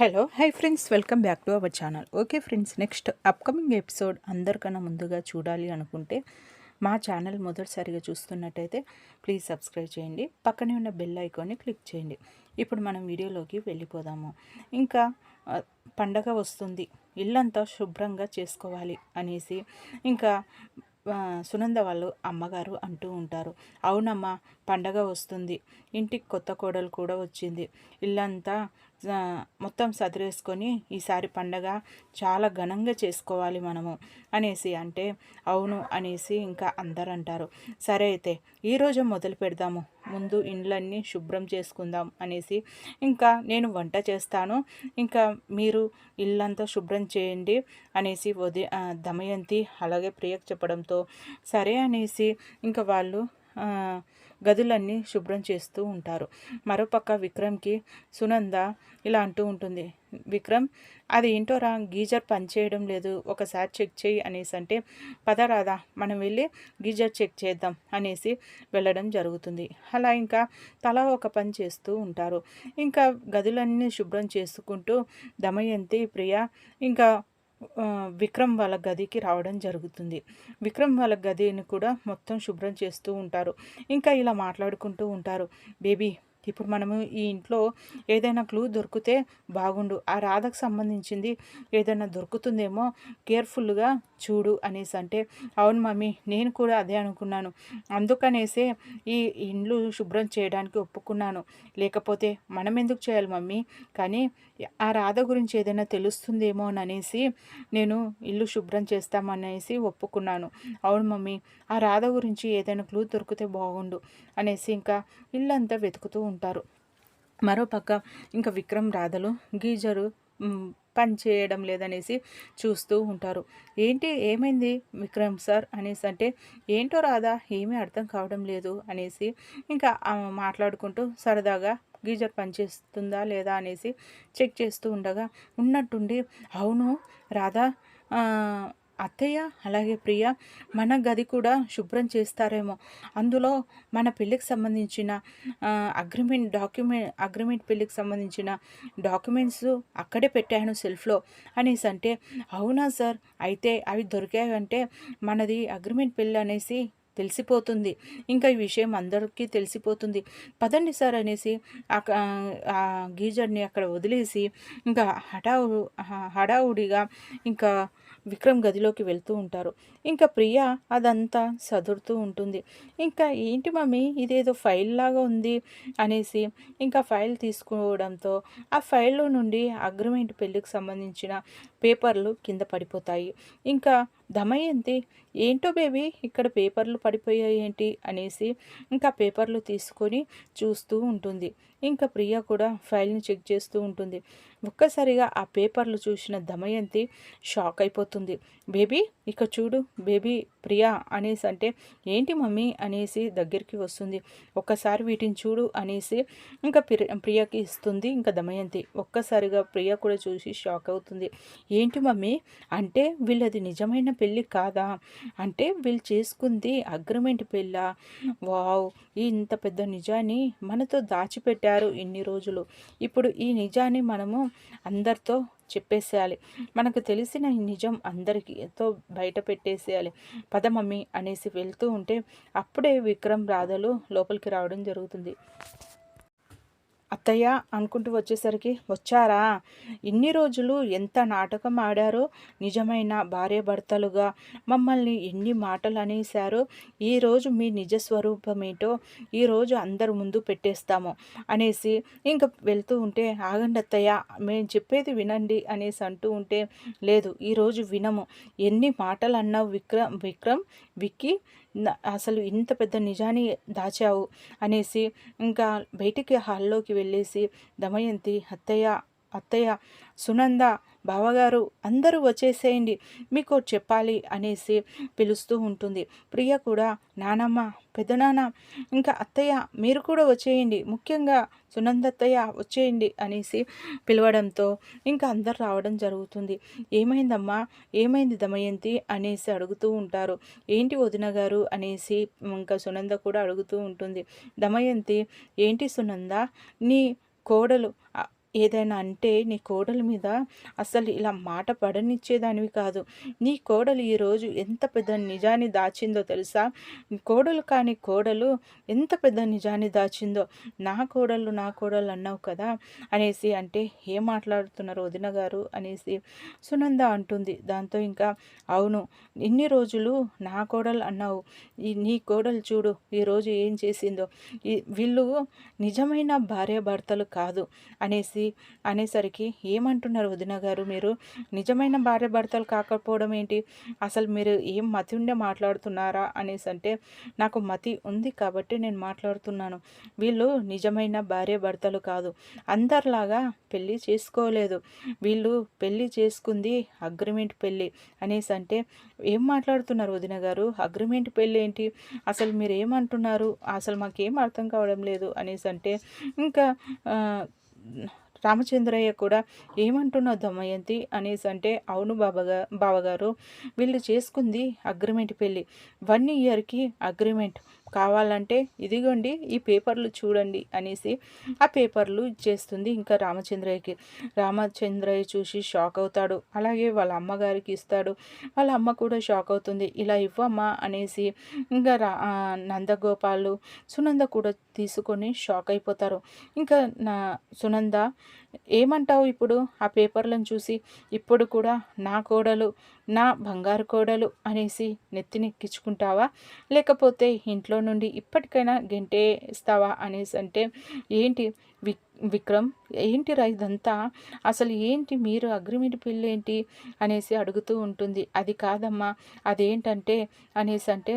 Hello hi friends, welcome back to our channel. Okay friends, next upcoming episode అందరికన్నా ముందుగా చూడాలి అనుకుంటే మా ఛానల్ మొదటిసారిగా చూస్తున్నట్టయితే ప్లీజ్ సబ్స్క్రైబ్ చేయండి, పక్కనే ఉన్న బెల్ ఐకాన్ని క్లిక్ చేయండి. ఇప్పుడు మనం వీడియోలోకి వెళ్ళిపోదాము. ఇంకా పండగ వస్తుంది, ఇల్లంతా శుభ్రంగా చేసుకోవాలి అనేసి ఇంకా సునంద వాళ్ళు అమ్మగారు అంటూ ఉంటారు. అవునమ్మా, పండగ వస్తుంది, ఇంటికి కొత్త కోడలు కూడా వచ్చింది, ఇల్లంతా మొత్తం సదిరేసుకొని ఈసారి పండగ చాలా ఘనంగా చేసుకోవాలి మనము అనేసి అంటే అవును అనేసి ఇంకా అందరు అంటారు. సరే అయితే ఈరోజు మొదలు పెడదాము, ముందు ఇండ్లన్నీ శుభ్రం చేసుకుందాం అనేసి ఇంకా నేను వంట చేస్తాను, ఇంకా మీరు ఇల్లంతా శుభ్రం చేయండి అనేసి దమయంతి అలాగే ప్రియకు చెప్పడంతో సరే అనేసి ఇంకా వాళ్ళు గదులన్నీ శుభ్రం చేస్తూ ఉంటారు. మరోపక్క విక్రమ్కి సునంద ఇలా అంటూ ఉంటుంది, విక్రమ్ అది ఏంటోరా గీజర్ పనిచేయడం లేదు, ఒకసారి చెక్ చేయి అనేసి అంటే పద రాదా మనం వెళ్ళి గీజర్ చెక్ చేద్దాం అనేసి వెళ్ళడం జరుగుతుంది. అలా ఇంకా తలా ఒక పని చేస్తూ ఉంటారు. ఇంకా గదులన్నీ శుభ్రం చేసుకుంటూ దమయంతి ప్రియ ఇంకా విక్రమ్ వాళ్ళ గదికి రావడం జరుగుతుంది. విక్రమ్ వాళ్ళ గదిని కూడా మొత్తం శుభ్రం చేస్తూ ఉంటారు. ఇంకా ఇలా మాట్లాడుకుంటూ ఉంటారు, బేబీ ఇప్పుడు మనము ఈ ఇంట్లో ఏదైనా క్లూ దొరికితే బాగుండు, ఆ రాధకు సంబంధించింది ఏదైనా దొరుకుతుందేమో కేర్ఫుల్గా చూడు అనేసి అంటే అవును మమ్మీ, నేను కూడా అదే అనుకున్నాను, అందుకనేసే ఈ ఇండ్లు శుభ్రం చేయడానికి ఒప్పుకున్నాను, లేకపోతే మనం ఎందుకు చేయాలి మమ్మీ, కానీ ఆ రాధ గురించి ఏదైనా తెలుస్తుందేమో అనేసి నేను ఇల్లు శుభ్రం చేస్తామనేసి ఒప్పుకున్నాను. అవును మమ్మీ, ఆ రాధ గురించి ఏదైనా క్లూ దొరికితే బాగుండు అనేసి ఇంకా ఇల్లంతా వెతుకుతూ ఉంటారు. మరోపక్క ఇంకా విక్రమ్ రాధలు గీజరు పని చేయడం లేదనేసి చూస్తూ ఉంటారు. ఏంటి ఏమైంది విక్రమ్ సార్ అనేసి అంటే ఏంటో రాధా ఏమీ అర్థం కావడం లేదు అనేసి ఇంకా మాట్లాడుకుంటూ సరదాగా గీజర్ పనిచేస్తుందా లేదా అనేసి చెక్ చేస్తూ ఉండగా ఉన్నట్టుండి అవును రాధా, అత్తయ్య అలాగే ప్రియ మన గది కూడా శుభ్రం చేస్తారేమో, అందులో మన పెళ్ళికి సంబంధించిన అగ్రిమెంట్ పెళ్ళికి సంబంధించిన డాక్యుమెంట్స్ అక్కడే పెట్టాను సెల్ఫ్లో అనేసి అంటే అవునా సార్, అయితే అవి దొరికాయంటే మనది అగ్రిమెంట్ పెళ్ళి అనేసి తెలిసిపోతుంది, ఇంకా ఈ విషయం అందరికీ తెలిసిపోతుంది, పదండి సార్ అనేసి ఆ గీజర్ని అక్కడ వదిలేసి ఇంకా హడావుడిగా ఇంకా విక్రమ్ గదిలోకి వెళ్తూ ఉంటారు. ఇంకా ప్రియ అదంతా సదురుతూ ఉంటుంది. ఇంకా ఏంటి మమ్మీ ఇదేదో ఫైల్ లాగా ఉంది అనేసి ఇంకా ఫైల్ తీసుకోవడంతో ఆ ఫైల్లో నుండి అగ్రిమెంట్ పెళ్ళికి సంబంధించిన పేపర్లు కింద పడిపోతాయి. ఇంకా దమయంతి ఏంటో బేబీ ఇక్కడ పేపర్లు పడిపోయాయి ఏంటి అనేసి ఇంకా పేపర్లు తీసుకొని చూస్తూ ఉంటుంది. ఇంకా ప్రియ కూడా ఫైల్ని చెక్ చేస్తూ ఉంటుంది. ఒక్కసారిగా ఆ పేపర్లు చూసిన దమయంతి షాక్ అయిపోతుంది. బేబీ ఇక చూడు బేబీ ప్రియా అనేసి అంటే ఏంటి మమ్మీ అనేసి దగ్గరికి వస్తుంది. ఒక్కసారి వీటిని చూడు అనేసి ఇంకా ప్రియకి ఇస్తుంది. ఇంకా దమయంతి ఒక్కసారిగా ప్రియ కూడా చూసి షాక్ అవుతుంది. ఏంటి మమ్మీ అంటే వీళ్ళది నిజమైన పెళ్ళి కాదా, అంటే వీళ్ళు చేసుకుంది అగ్రిమెంట్ పెళ్ళా, వావ్ ఇంత పెద్ద నిజాన్ని మనతో దాచిపెట్టారు ఇన్ని రోజులు, ఇప్పుడు ఈ నిజాన్ని మనము అందరితో చెప్పేసేయాలి, మనకు తెలిసిన ఈ నిజం అందరికీతో బయట పెట్టేసేయాలి, పద మమ్మీ అనేసి వెళ్తూ ఉంటే అప్పుడే విక్రమ్ రాధలు లోపలికి రావడం జరుగుతుంది. అత్తయ్య అనుకుంటూ వచ్చేసరికి వచ్చారా, ఇన్ని రోజులు ఎంత నాటకం ఆడారో, నిజమైన భార్యాభర్తలుగా మమ్మల్ని ఎన్ని మాటలు అనేశారో, ఈరోజు మీ నిజస్వరూపం ఏంటో ఈరోజు అందరి ముందు పెట్టేస్తాము అనేసి ఇంకా వెళ్తూ ఉంటే ఆగండి అత్తయ్య మేము చెప్పేది వినండి అనేసి అంటూ ఉంటే లేదు ఈరోజు వినము, ఎన్ని మాటలు అన్నావు విక్రమ్ విక్కీ, అసలు ఇంత పెద్ద నిజాన్ని దాచావు అనేసి ఇంకా బయటికి హాల్లోకి వెళ్ళేసి దమయంతి అత్తయ్య సునంద బావగారు అందరూ వచ్చేసేయండి మీకు చెప్పాలి అనేసి పిలుస్తూ ఉంటుంది. ప్రియ కూడా నానమ్మ పెదనాన్న ఇంకా అత్తయ్య మీరు కూడా వచ్చేయండి, ముఖ్యంగా సునందత్తయ్య వచ్చేయండి అనేసి పిలవడంతో ఇంకా అందరు రావడం జరుగుతుంది. ఏమైందమ్మా ఏమైంది దమయంతి అనేసి అడుగుతూ ఉంటారు. ఏంటి వదిన గారు అనేసి ఇంకా సునంద కూడా అడుగుతూ ఉంటుంది. దమయంతి ఏంటి సునంద నీ కోడలు ఏదైనా అంటే నీ కోడలి మీద అసలు ఇలా మాట పడనిచ్చేదానివి కాదు. నీ కోడలు ఈరోజు ఎంత పెద్ద నిజాన్ని దాచిందో తెలుసా? కోడలు కాని కోడలు ఎంత పెద్ద నిజాన్ని దాచిందో. నా కోడలు అన్నావు కదా అనేసి అంటే ఏం మాట్లాడుతున్నారు వదిన గారు అనేసి సునంద అంటుంది. దాంతో ఇంకా అవును, ఇన్ని రోజులు నా కోడలు అన్నావు, నీ కోడలు చూడు ఈరోజు ఏం చేసిందో. వీళ్ళు నిజమైన భార్యాభర్తలు కాదు అనేసరికి ఏమంటున్నారు వదిన గారు మీరు? నిజమైన భార్యాభర్తలు కాకపోవడం ఏంటి? అసలు మీరు ఏం మతి ఉండే మాట్లాడుతున్నారా అనేసి అంటే, నాకు మతి ఉంది కాబట్టి నేను మాట్లాడుతున్నాను. వీళ్ళు నిజమైన భార్యాభర్తలు కాదు, అందరిలాగా పెళ్ళి చేసుకోలేదు. వీళ్ళు పెళ్ళి చేసుకుంది అగ్రిమెంట్ పెళ్ళి అనేసి అంటే, ఏం మాట్లాడుతున్నారు వదిన గారు? అగ్రిమెంట్ పెళ్ళి ఏంటి? అసలు మీరు ఏమంటున్నారు? అసలు మాకేం అర్థం కావడం లేదు అనేసి అంటే ఇంకా రామచంద్రయ్య కూడా ఏమంటున్నావు దమయంతి అనేసి అంటే, అవును బావగారు, వీళ్ళు చేసుకుంది అగ్రిమెంట్ పెళ్ళి, 1 ఇయర్కి అగ్రిమెంట్, కావాలంటే ఇదిగోండి ఈ పేపర్లు చూడండి అనేసి ఆ పేపర్లు ఇచ్చేస్తుంది ఇంకా రామచంద్రయ్యకి. రామచంద్రయ్య చూసి షాక్ అవుతాడు. అలాగే వాళ్ళ అమ్మగారికి ఇస్తాడు. వాళ్ళ అమ్మ కూడా షాక్ అవుతుంది. ఇలా ఇవ్వమ్మా అనేసి ఇంకా నందగోపాలు సునంద కూడా తీసుకొని షాక్ అయిపోతారు. ఇంకా సునంద ఏమంటావు ఇప్పుడు ఆ పేపర్లను చూసి? ఇప్పుడు కూడా నా కోడలు, నా బంగారు కోడలు అనేసి నెత్తినెక్కించుకుంటావా, లేకపోతే ఇంట్లో నుండి ఇప్పటికైనా గెంటేస్తావా అనేసి అంటే, ఏంటి విక్రమ్, ఏంటిరా ఇదంతా? అసలు ఏంటి మీరు అగ్రిమెంట్ పెళ్ళి ఏంటి అనేసి అడుగుతూ ఉంటుంది. అది కాదమ్మా, అదేంటంటే అనేసి అంటే,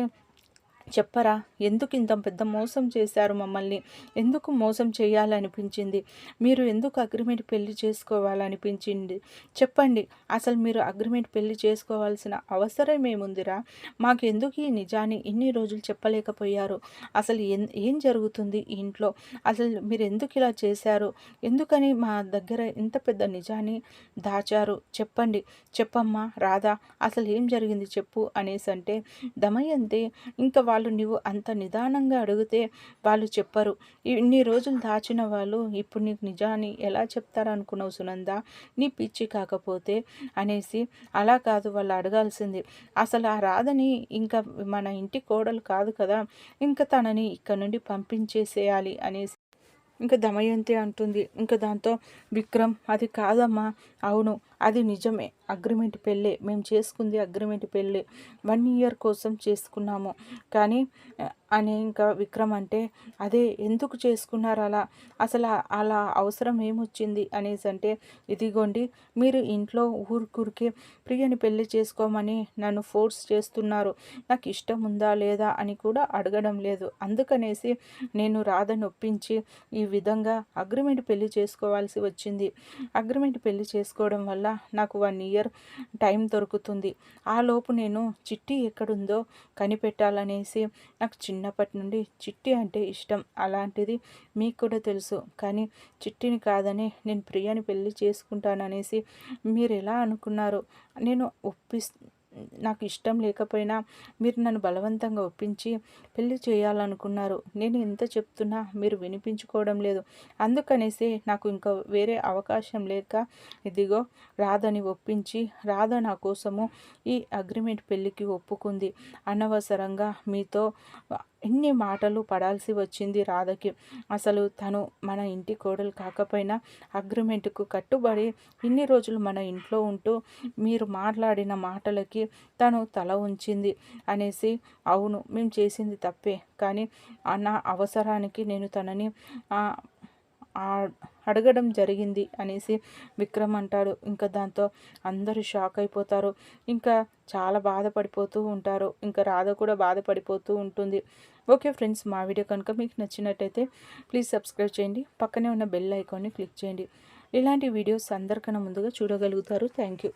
చెప్పరా, ఎందుకు ఇంత పెద్ద మోసం చేశారు మమ్మల్ని? ఎందుకు మోసం చేయాలనిపించింది? మీరు ఎందుకు అగ్రిమెంట్ పెళ్లి చేసుకోవాలనిపించింది? చెప్పండి. అసలు మీరు అగ్రిమెంట్ పెళ్లి చేసుకోవాల్సిన అవసరం ఏముందిరా? మాకు ఎందుకు ఈ నిజాన్ని ఇన్ని రోజులు చెప్పలేకపోయారు? అసలు ఏం జరుగుతుంది ఈ ఇంట్లో? అసలు మీరు ఎందుకు ఇలా చేశారు? ఎందుకని మా దగ్గర ఇంత పెద్ద నిజాన్ని దాచారు? చెప్పండి, చెప్పమ్మా రాధా, అసలు ఏం జరిగింది చెప్పు అనేసి అంటే, దమయంతి ఇంకా వాళ్ళు నువ్వు అంత నిదానంగా అడిగితే వాళ్ళు చెప్పరు. ఇన్ని రోజులు దాచిన వాళ్ళు ఇప్పుడు నీకు నిజాన్ని ఎలా చెప్తారనుకున్నావు సునంద? నీ పిచ్చి కాకపోతే అనేసి. అలా కాదు, వాళ్ళు అడగాల్సింది. అసలు ఆ రాధని ఇంకా మన ఇంటి కోడలు కాదు కదా, ఇంకా తనని ఇక్కడ నుండి పంపించేసేయాలి అనేసి ఇంకా దమయంతి అంటుంది. ఇంకా దాంతో విక్రమ్, అది కాదమ్మా, అవును అది నిజమే, అగ్రిమెంట్ పెళ్ళే, మేము చేసుకుంది అగ్రిమెంట్ పెళ్ళే, 1 ఇయర్ కోసం చేసుకున్నాము కానీ అని ఇంకా విక్రమ్ అంటే, అదే ఎందుకు చేసుకున్నారు అలా? అసలు అలా అవసరం ఏమొచ్చింది అనేసి అంటే, ఇదిగోండి మీరు ఇంట్లో ఊరికూరికే ప్రియని పెళ్లి చేసుకోమని నన్ను ఫోర్స్ చేస్తున్నారు. నాకు ఇష్టం ఉందా లేదా అని కూడా అడగడం లేదు. అందుకనేసి నేను రాధని ఒప్పించి ఈ విధంగా అగ్రిమెంట్ పెళ్లి చేసుకోవాల్సి వచ్చింది. అగ్రిమెంట్ పెళ్లి చేసుకోవడం వల్ల నాకు 1 ఇయర్ టైం దొరుకుతుంది. ఆ లోపు నేను చిట్టి ఎక్కడుందో కనిపెట్టాలనేసి, నాకు చిన్నప్పటి నుండి చిట్టి అంటే ఇష్టం. అలాంటిది మీకు కూడా తెలుసు. కానీ చిట్టిని కాదని నేను ప్రియాని పెళ్లి చేసుకుంటాననేసి మీరు ఎలా అనుకున్నారు? నేను నాకు ఇష్టం లేకపోయినా మీరు నన్ను బలవంతంగా ఒప్పించి పెళ్లి చేయాలనుకున్నారు. నేను ఎంత చెప్తున్నా మీరు వినిపించుకోవడం లేదు. అందుకనేసి నాకు ఇంకా వేరే అవకాశం లేక ఇదిగో రాధని ఒప్పించి రాధ నా కోసము ఈ అగ్రిమెంట్ పెళ్ళికి ఒప్పుకుంది. అనవసరంగా మీతో ఎన్ని మాటలు పడాల్సి వచ్చింది రాధకి. అసలు తను మన ఇంటి కోడలు కాకపోయినా అగ్రిమెంట్కు కట్టుబడి ఇన్ని రోజులు మన ఇంట్లో ఉంటూ మీరు మాట్లాడిన మాటలకి తను తల ఉంచింది అనేసి. అవును, మేము చేసింది తప్పే, కానీ నా అవసరానికి నేను తనని అడగడం జరిగింది అనేసి విక్రమ్ అంటాడు. ఇంకా దాంతో అందరూ షాక్ అయిపోతారు. ఇంకా చాలా బాధపడిపోతూ ఉంటారు. ఇంకా రాధ కూడా బాధపడిపోతూ ఉంటుంది. ఓకే ఫ్రెండ్స్, మా వీడియో కనుక మీకు నచ్చినట్టయితే ప్లీజ్ సబ్స్క్రైబ్ చేయండి. పక్కనే ఉన్న బెల్ ఐకాన్ని క్లిక్ చేయండి. ఇలాంటి వీడియోస్ అందరికన్నా ముందుగా చూడగలుగుతారు. Thank you.